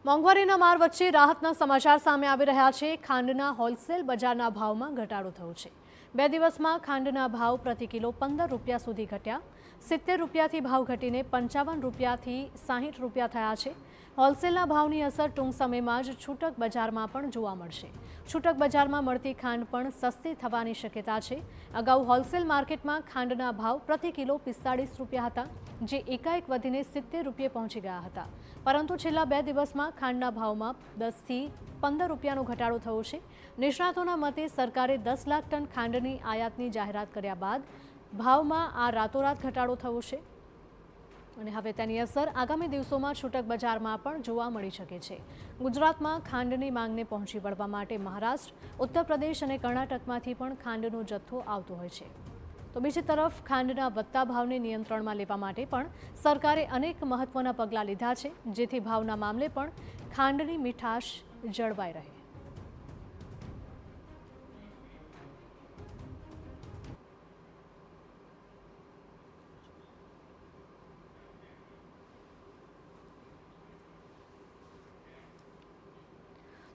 મોંઘવારીના માર વચ્ચે રાહતના સમાચાર સામે આવી રહ્યા છે। ખાંડના હોલસેલ બજારના ભાવમાં ઘટાડો થયો છે। 2 દિવસમાં ખાંડના ભાવ પ્રતિ કિલો 15 રૂપિયા સુધી ઘટ્યા। 70 રૂપિયાથી ભાવ ઘટીને 55 રૂપિયાથી 60 રૂપિયા થયા છે। હોલસેલના ભાવની અસર ટૂંક સમયમાં જ છૂટક બજારમાં પણ જોવા મળશે। છૂટક બજારમાં મળતી ખાંડ પણ સસ્તી થવાની શક્યતા છે। અગાઉ હોલસેલ માર્કેટમાં ખાંડના ભાવ પ્રતિ કિલો 45 રૂપિયા હતા, જે એકાએક વધીને 70 રૂપિયે પહોંચી ગયા હતા। પરંતુ છેલ્લા 2 દિવસમાં ખાંડના ભાવમાં 10 થી 15 રૂપિયાનો ઘટાડો થયો છે। નિષ્ણાતોના મતે સરકારે 10 લાખ ટન ખાંડની આયાતની જાહેરાત કર્યા બાદ ભાવમાં આ રાતોરાત ઘટાડો થયો છે અને હવે તેની અસર આગામી દિવસોમાં છૂટક બજારમાં પણ જોવા મળી શકે છે। ગુજરાતમાં ખાંડની માંગને પહોંચી વળવા માટે મહારાષ્ટ્ર, ઉત્તર પ્રદેશ અને કર્ણાટકમાંથી પણ ખાંડનો જથ્થો આવતો હોય છે। તો બીજી તરફ ખાંડના વધતા ભાવને નિયંત્રણમાં લેવા માટે પણ સરકારે અનેક મહત્વના પગલાં લીધા છે, જેથી ભાવના મામલે પણ ખાંડની મીઠાશ જળવાઈ રહે।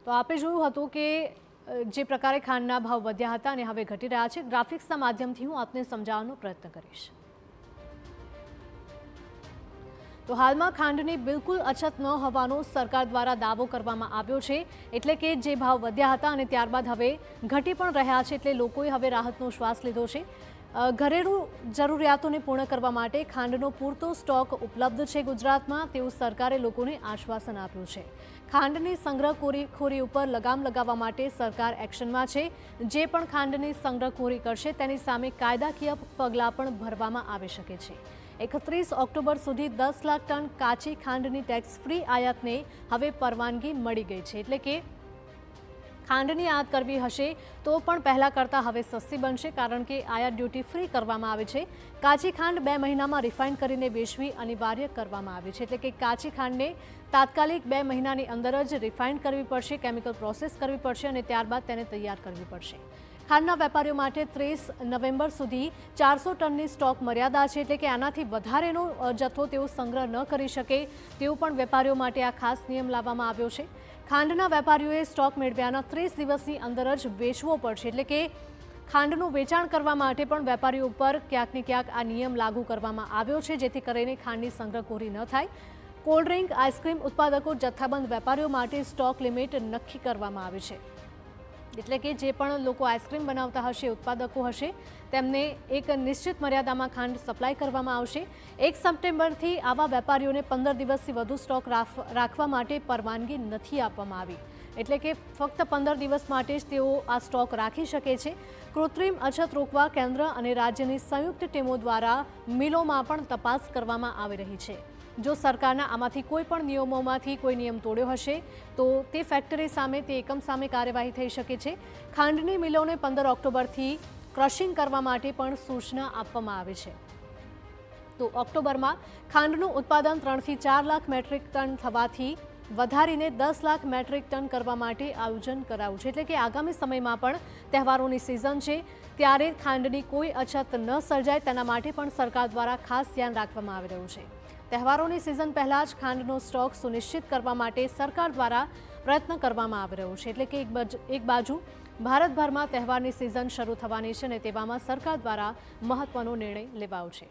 તો આપે જોયું હતું કે જે પ્રકારે ખાંડના ભાવ વધ્યા હતા અને હવે ઘટી રહ્યા છે। ગ્રાફિક્સના માધ્યમથી હું આપને સમજાવવાનો પ્રયત્ન કરીશ। તો હાલમાં ખાંડની બિલકુલ અછત ન હોવાનો સરકાર દ્વારા દાવો કરવામાં આવ્યો છે, એટલે કે જે ભાવ વધ્યા હતા અને ત્યારબાદ હવે ઘટી પણ રહ્યા છે, એટલે લોકોએ હવે રાહતનો શ્વાસ લીધો છે। ઘરેલુ જરૂરિયાતોને પૂર્ણ કરવા માટે ખાંડનો પૂરતો સ્ટોક ઉપલબ્ધ છે ગુજરાતમાં, તેવું સરકારે લોકોને આશ્વાસન આપ્યું છે। ખાંડની સંગ્રહખોરી ઉપર લગામ લગાવવા માટે સરકાર એક્શનમાં છે। જે પણ ખાંડની સંગ્રહખોરી કરશે તેની સામે કાયદાકીય પગલાં પણ ભરવામાં આવી શકે છે। 31 ઓક્ટોબર સુધી 10 લાખ ટન કાચી ખાંડની ટેક્સ ફ્રી આયાતને હવે પરવાનગી મળી ગઈ છે, એટલે કે ખાંડની આયાત કરવી હશે તો પણ પહેલાં કરતાં હવે સસ્તી બનશે, કારણ કે આયાત ડ્યુટી ફ્રી કરવામાં આવે છે। કાચી ખાંડ 2 મહિનામાં રિફાઇન કરીને વેચવી અનિવાર્ય કરવામાં આવી છે, એટલે કે કાચી ખાંડને તાત્કાલિક 2 મહિનાની અંદર જ રિફાઇન કરવી પડશે, કેમિકલ પ્રોસેસ કરવી પડશે અને ત્યારબાદ તેને તૈયાર કરવી પડશે। ખાંડના વેપારીઓ માટે 30 નવેમ્બર સુધી 400 ટનની સ્ટોક મર્યાદા છે, એટલે કે આનાથી વધારેનો જથ્થો તેઓ સંગ્રહ ન કરી શકે તેવું પણ વેપારીઓ માટે આ ખાસ નિયમ લાવવામાં આવ્યો છે। ખાંડના વેપારીઓએ સ્ટોક મેળવ્યાના 30 દિવસની અંદર જ વેચવો પડશે, એટલે કે ખાંડનું વેચાણ કરવા માટે પણ વેપારીઓ ઉપર ક્યાંક ને ક્યાંક આ નિયમ લાગુ કરવામાં આવ્યો છે, જેથી કરીને ખાંડની સંગ્રહખોરી ન થાય। કોલ્ડ ડ્રિંક, આઈસ્ક્રીમ ઉત્પાદકો, જથ્થાબંધ વેપારીઓ માટે સ્ટોક લિમિટ નક્કી કરવામાં આવી છે, એટલે કે જે પણ લોકો આઈસ્ક્રીમ બનાવતા હશે, ઉત્પાદકો હશે, તેમને એક નિશ્ચિત મર્યાદામાં ખાંડ સપ્લાય કરવામાં આવશે। 1 સપ્ટેમ્બરથી આવા વેપારીઓને 15 દિવસથી વધુ સ્ટોક રાખવા માટે પરવાનગી નથી આપવામાં આવી, એટલે કે ફક્ત 15 દિવસ માટે જ તેઓ આ સ્ટોક રાખી શકે છે। કૃત્રિમ અછત રોકવા કેન્દ્ર અને રાજ્યની સંયુક્ત ટીમો દ્વારા મિલોમાં પણ તપાસ કરવામાં આવી રહી છે। જો સરકારના આમાંથી કોઈ પણ નિયમોમાંથી કોઈ નિયમ તોડ્યો હશે તો તે ફેક્ટરી સામે, તે એકમ સામે કાર્યવાહી થઈ શકે છે। ખાંડની મિલોને 15 ઓક્ટોબરથી ક્રશિંગ કરવા માટે પણ સૂચના આપવામાં આવી છે। તો ઓક્ટોબરમાં ખાંડનું ઉત્પાદન 3 થી 4 લાખ મેટ્રિક ટન થવાથી વધારીને 10 લાખ મેટ્રિક ટન કરવા માટે આયોજન કરાયું છે, એટલે કે આગામી સમયમાં પણ તહેવારોની સિઝન છે, ત્યારે ખાંડની કોઈ અછત ન સર્જાય તેના માટે પણ સરકાર દ્વારા ખાસ ધ્યાન રાખવામાં આવી રહ્યું છે। તહેવારોની સિઝન પહેલાં જ ખાંડનો સ્ટોક સુનિશ્ચિત કરવા માટે સરકાર દ્વારા પ્રયત્ન કરવામાં આવી રહ્યો છે, એટલે કે એક બાજુ ભારતભરમાં તહેવારની સિઝન શરૂ થવાની છે અને તેવામાં સરકાર દ્વારા મહત્વનો નિર્ણય લેવાયો છે।